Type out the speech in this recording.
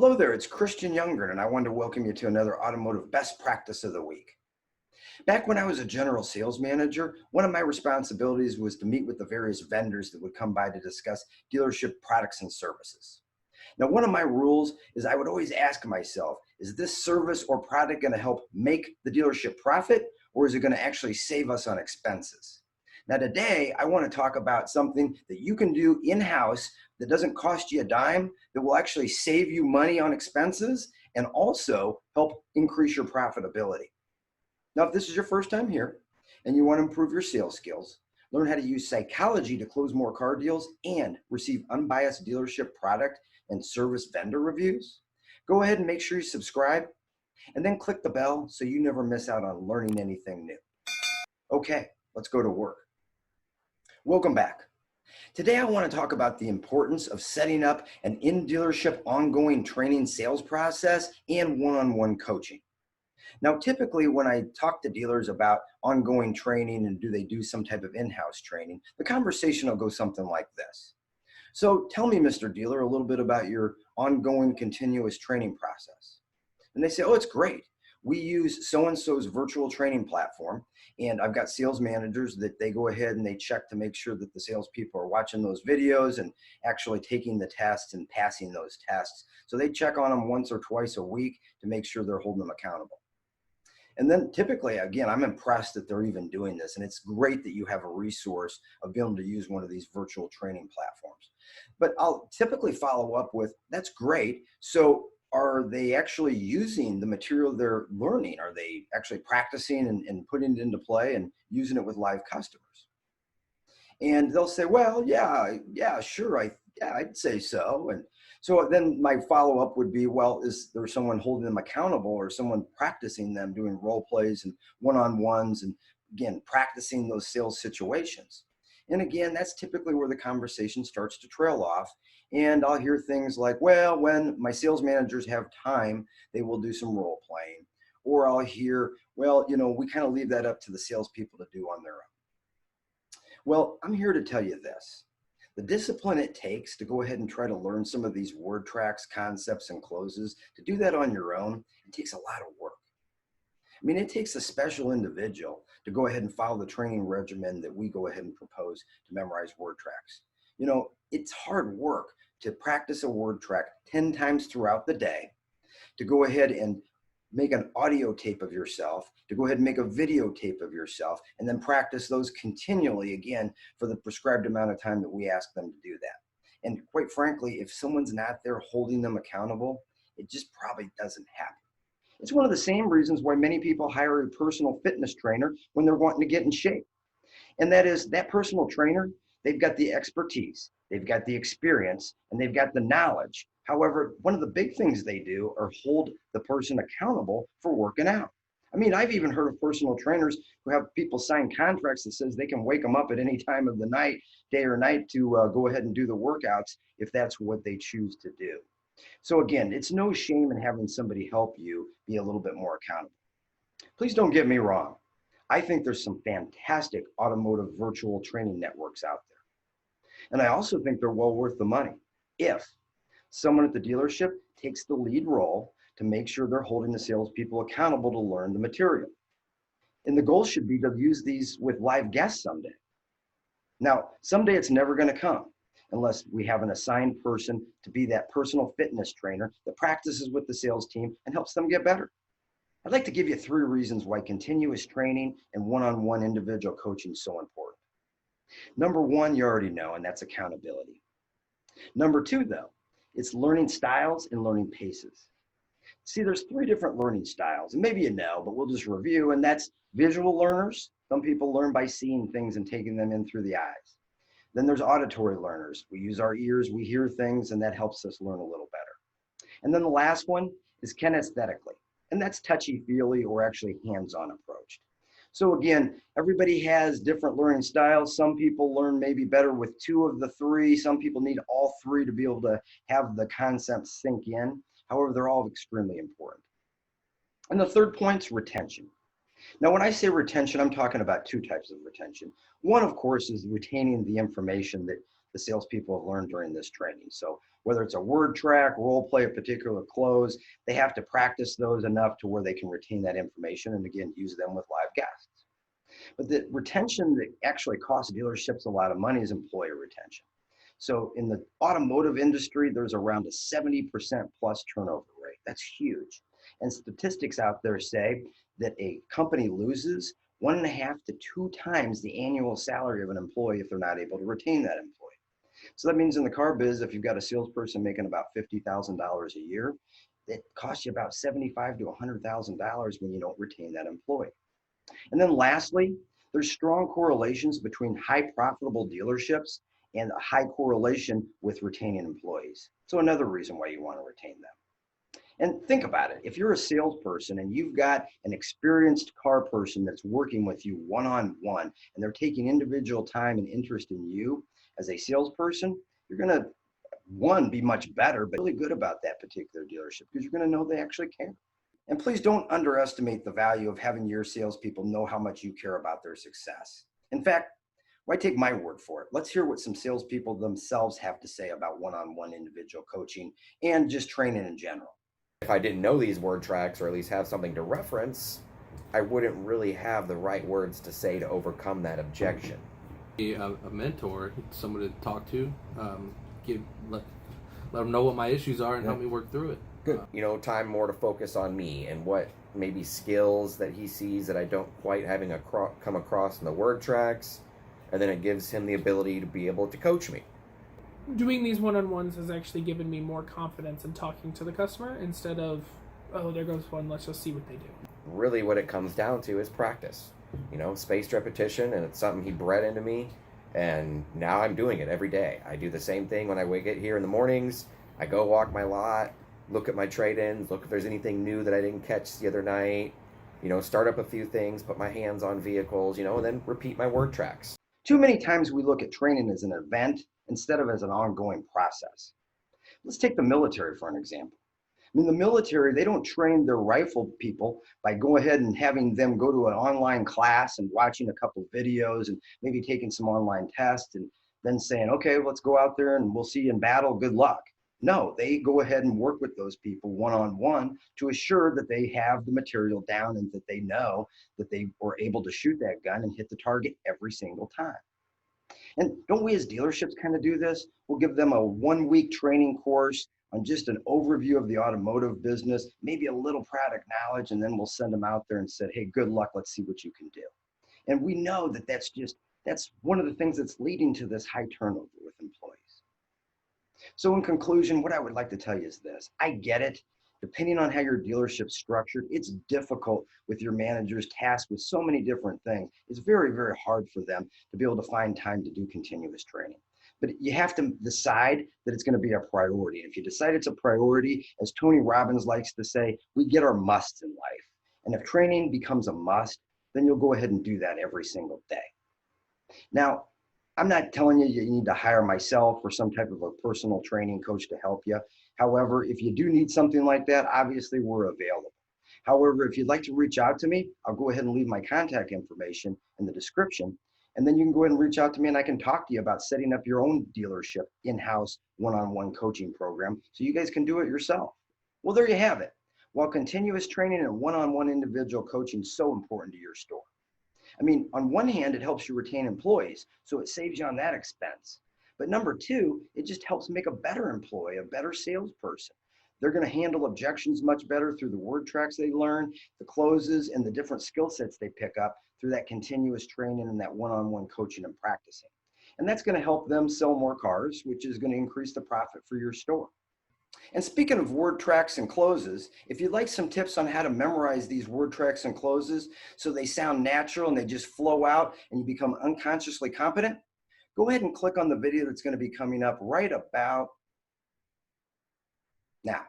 Hello there, it's Christian Youngren, and I wanted to welcome you to another Automotive Best Practice of the Week. Back when I was a general sales manager, one of my responsibilities was to meet with the various vendors that would come by to discuss dealership products and services. Now, one of my rules is I would always ask myself, is this service or product going to help make the dealership profit, or is it going to actually save us on expenses? Now, today, I want to talk about something that you can do in-house that doesn't cost you a dime, that will actually save you money on expenses and also help increase your profitability. Now, if this is your first time here and you want to improve your sales skills, learn how to use psychology to close more car deals and receive unbiased dealership product and service vendor reviews, go ahead and make sure you subscribe and then click the bell so you never miss out on learning anything new. Okay, let's go to work. Welcome back. Today, I want to talk about the importance of setting up an in-dealership ongoing training sales process and one-on-one coaching. Now, typically when I talk to dealers about ongoing training and do they do some type of in-house training, the conversation will go something like this. So tell me, Mr. Dealer, a little bit about your ongoing continuous training process. And they say, oh, it's great. We use so-and-so's virtual training platform, and I've got sales managers that they go ahead and they check to make sure that the salespeople are watching those videos and actually taking the tests and passing those tests. So they check on them once or twice a week to make sure they're holding them accountable. And then typically, again, I'm impressed that they're even doing this, and it's great that you have a resource of being able to use one of these virtual training platforms. But I'll typically follow up with, that's great. So are they actually using the material they're learning? Are they actually practicing and putting it into play and using it with live customers? And they'll say, well, yeah, sure, I'd say so. And so then my follow-up would be, well, is there someone holding them accountable or someone practicing them doing role plays and one-on-ones and, again, practicing those sales situations? And again, that's typically where the conversation starts to trail off. And I'll hear things like, well, when my sales managers have time, they will do some role playing. Or I'll hear, well, we kind of leave that up to the salespeople to do on their own. Well, I'm here to tell you this. The discipline it takes to go ahead and try to learn some of these word tracks, concepts, and closes, to do that on your own, it takes a lot of work. I mean, it takes a special individual to go ahead and follow the training regimen that we go ahead and propose to memorize word tracks. It's hard work to practice a word track 10 times throughout the day, to go ahead and make an audio tape of yourself, to go ahead and make a video tape of yourself, and then practice those continually again for the prescribed amount of time that we ask them to do that. And quite frankly, if someone's not there holding them accountable, it just probably doesn't happen. It's one of the same reasons why many people hire a personal fitness trainer when they're wanting to get in shape. And that is that personal trainer, they've got the expertise, they've got the experience, and they've got the knowledge. However, one of the big things they do are hold the person accountable for working out. I mean, I've even heard of personal trainers who have people sign contracts that says they can wake them up at any time of the night, day or night, to go ahead and do the workouts if that's what they choose to do. So again, it's no shame in having somebody help you be a little bit more accountable. Please don't get me wrong. I think there's some fantastic automotive virtual training networks out there. And I also think they're well worth the money if someone at the dealership takes the lead role to make sure they're holding the salespeople accountable to learn the material. And the goal should be to use these with live guests someday. Now, someday it's never going to come unless we have an assigned person to be that personal fitness trainer that practices with the sales team and helps them get better. I'd like to give you 3 reasons why continuous training and one-on-one individual coaching is so important. Number 1, you already know, and that's accountability. Number 2, though, it's learning styles and learning paces. See, there's 3 different learning styles, and maybe you know, but we'll just review, and that's visual learners. Some people learn by seeing things and taking them in through the eyes. Then there's auditory learners. We use our ears, we hear things, and that helps us learn a little better. And then the last one is kinesthetically, and that's touchy-feely or actually hands-on approach. So again, everybody has different learning styles. Some people learn maybe better with 2 of the 3. Some people need all 3 to be able to have the concepts sink in. However, they're all extremely important. And the third point's retention. Now, when I say retention, I'm talking about 2 types of retention. One, of course, is retaining the information that the salespeople have learned during this training. So whether it's a word track, role play, a particular close, they have to practice those enough to where they can retain that information and again, use them with live guests. But the retention that actually costs dealerships a lot of money is employee retention. So in the automotive industry, there's around a 70% plus turnover rate. That's huge. And statistics out there say that a company loses 1.5 to 2 times the annual salary of an employee if they're not able to retain that employee. So that means in the car biz, if you've got a salesperson making about $50,000 a year, it costs you about $75,000 to $100,000 when you don't retain that employee. And then lastly, there's strong correlations between high profitable dealerships and a high correlation with retaining employees. So another reason why you want to retain them. And think about it. If you're a salesperson and you've got an experienced car person that's working with you one-on-one and they're taking individual time and interest in you as a salesperson, you're going to, one, be much better, but really good about that particular dealership because you're going to know they actually care. And please don't underestimate the value of having your salespeople know how much you care about their success. In fact, why take my word for it? Let's hear what some salespeople themselves have to say about one-on-one individual coaching and just training in general. If I didn't know these word tracks or at least have something to reference, I wouldn't really have the right words to say to overcome that objection. A mentor, someone to talk to, let them know what my issues are and help me work through it. Good. Time more to focus on me and what maybe skills that he sees that I don't quite come across in the word tracks, and then it gives him the ability to be able to coach me. Doing these one-on-ones has actually given me more confidence in talking to the customer instead of, oh, there goes one, let's just see what they do. Really what it comes down to is practice. Spaced repetition, and it's something he bred into me, and now I'm doing it every day. I do the same thing when I wake up here in the mornings. I go walk my lot, look at my trade-ins, look if there's anything new that I didn't catch the other night, start up a few things, put my hands on vehicles, and then repeat my word tracks. Too many times we look at training as an event instead of as an ongoing process. Let's take the military for an example. I mean, the military, they don't train their rifle people by go ahead and having them go to an online class and watching a couple videos and maybe taking some online tests and then saying, okay, let's go out there and we'll see you in battle, good luck. No, they go ahead and work with those people one-on-one to assure that they have the material down and that they know that they were able to shoot that gun and hit the target every single time. And don't we as dealerships kind of do this? We'll give them a 1-week training course on just an overview of the automotive business, maybe a little product knowledge, and then we'll send them out there and say, hey, good luck, let's see what you can do. And we know that that's one of the things that's leading to this high turnover with employees. So in conclusion, what I would like to tell you is this. I get it. Depending on how your dealership's structured, it's difficult with your managers tasked with so many different things. It's very, very hard for them to be able to find time to do continuous training. But you have to decide that it's going to be a priority. And if you decide it's a priority, as Tony Robbins likes to say, we get our musts in life. And if training becomes a must, then you'll go ahead and do that every single day. Now, I'm not telling you you need to hire myself or some type of a personal training coach to help you. However, if you do need something like that, obviously we're available. However, if you'd like to reach out to me, I'll go ahead and leave my contact information in the description. And then you can go ahead and reach out to me and I can talk to you about setting up your own dealership in-house one-on-one coaching program so you guys can do it yourself. Well, there you have it. While continuous training and one-on-one individual coaching is so important to your store. I mean, on one hand, it helps you retain employees, so it saves you on that expense. But number two, it just helps make a better employee, a better salesperson. They're going to handle objections much better through the word tracks they learn, the closes, and the different skill sets they pick up through that continuous training and that one-on-one coaching and practicing. And that's going to help them sell more cars, which is going to increase the profit for your store. And speaking of word tracks and closes, if you'd like some tips on how to memorize these word tracks and closes so they sound natural and they just flow out and you become unconsciously competent, go ahead and click on the video that's going to be coming up right about now.